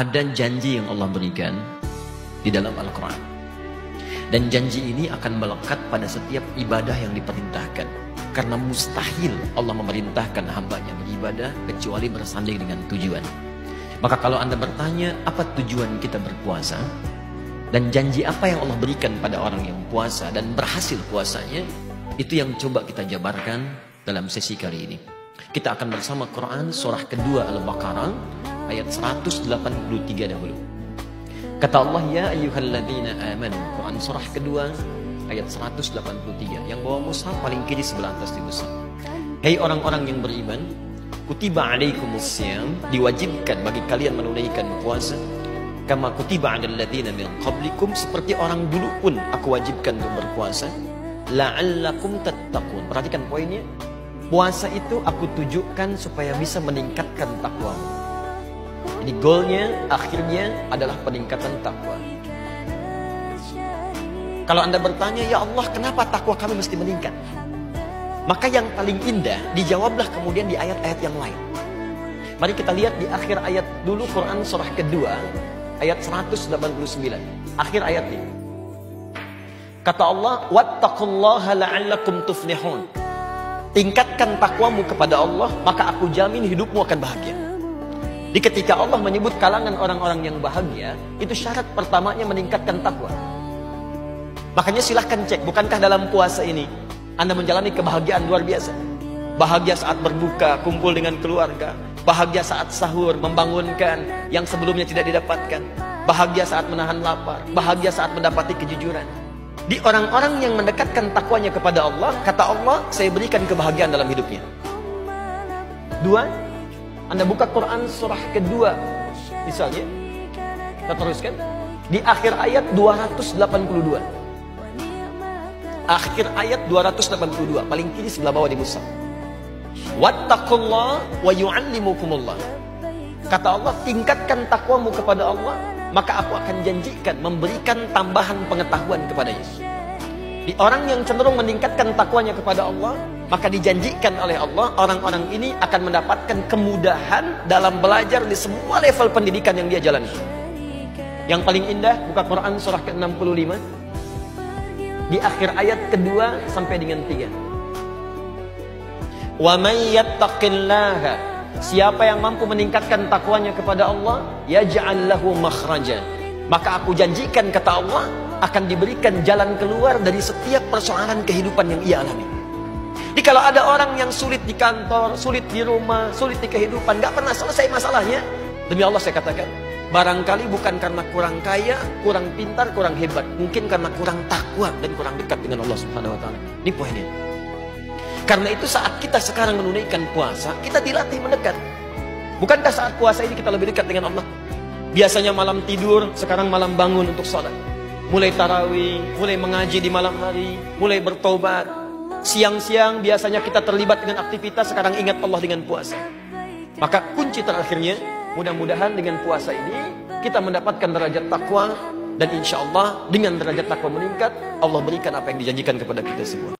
ada janji yang Allah berikan di dalam Al-Quran. Dan janji ini akan melekat pada setiap ibadah yang diperintahkan. Karena mustahil Allah memerintahkan hambanya beribadah kecuali bersanding dengan tujuan. Maka kalau Anda bertanya, apa tujuan kita berpuasa? Dan janji apa yang Allah berikan pada orang yang puasa dan berhasil puasanya? Itu yang coba kita jabarkan dalam sesi kali ini. Kita akan bersama Quran surah kedua Al-Baqarah ayat 183 dahulu. Kata Allah, ya ayyuhalladzina amanu. Quran surah kedua ayat 183. Yang bawa mushaf paling kiri sebelah atas di mushaf. Hei orang-orang yang beriman, kutiba alaikumusiyam, diwajibkan bagi kalian menunaikan puasa, kama kutiba alal ladzina min qablikum, seperti orang dulu pun aku wajibkan untuk berpuasa, la'allakum tattaqun. Perhatikan poinnya. Puasa itu aku tujukan supaya bisa meningkatkan takwamu. Jadi goalnya, akhirnya adalah peningkatan takwa. Kalau Anda bertanya, ya Allah, kenapa takwa kami mesti meningkat? Maka yang paling indah dijawablah kemudian di ayat-ayat yang lain. Mari kita lihat di akhir ayat dulu Quran surah kedua ayat 189. Akhir ayat ini. Kata Allah, wattaqullaha la'allakum tuflihun. Tingkatkan takwamu kepada Allah, maka aku jamin hidupmu akan bahagia. Di ketika Allah menyebut kalangan orang-orang yang bahagia, itu syarat pertamanya meningkatkan takwa. Makanya silahkan cek, bukankah dalam puasa ini Anda menjalani kebahagiaan luar biasa? Bahagia saat berbuka, kumpul dengan keluarga. Bahagia saat sahur, membangunkan yang sebelumnya tidak didapatkan. Bahagia saat menahan lapar. Bahagia saat mendapati kejujuran. Di orang-orang yang mendekatkan takwanya kepada Allah, kata Allah, saya berikan kebahagiaan dalam hidupnya. Dua, Anda buka Quran surah kedua, misalnya, kita teruskan, di akhir ayat 282. Akhir ayat 282, paling kiri sebelah bawah di mushaf. Wattaqullah wa yu'allimukumullah. Kata Allah, tingkatkan takwamu kepada Allah, maka aku akan janjikan memberikan tambahan pengetahuan kepadanya. Di orang yang cenderung meningkatkan takwanya kepada Allah, maka dijanjikan oleh Allah, orang-orang ini akan mendapatkan kemudahan dalam belajar di semua level pendidikan yang dia jalani. Yang paling indah, buka Quran surah ke-65. Di akhir ayat kedua sampai dengan 3. Wa may yattaqillaha, siapa yang mampu meningkatkan takwanya kepada Allah, yaj'al lahu makhraja, maka aku janjikan, kata Allah, akan diberikan jalan keluar dari setiap persoalan kehidupan yang ia alami. Jadi kalau ada orang yang sulit di kantor, sulit di rumah, sulit di kehidupan, gak pernah selesai masalahnya, demi Allah saya katakan, barangkali bukan karena kurang kaya, kurang pintar, kurang hebat, mungkin karena kurang takwa dan kurang dekat dengan Allah Subhanahu wa taala. Ini poinnya. Karena itu saat kita sekarang menunaikan puasa, kita dilatih mendekat. Bukankah saat puasa ini kita lebih dekat dengan Allah? Biasanya malam tidur, sekarang malam bangun untuk sholat. Mulai tarawih, mulai mengaji di malam hari, mulai bertobat. Siang-siang biasanya kita terlibat dengan aktivitas, sekarang ingat Allah dengan puasa. Maka kunci terakhirnya, mudah-mudahan dengan puasa ini kita mendapatkan derajat takwa, dan insya Allah dengan derajat takwa meningkat, Allah berikan apa yang dijanjikan kepada kita semua.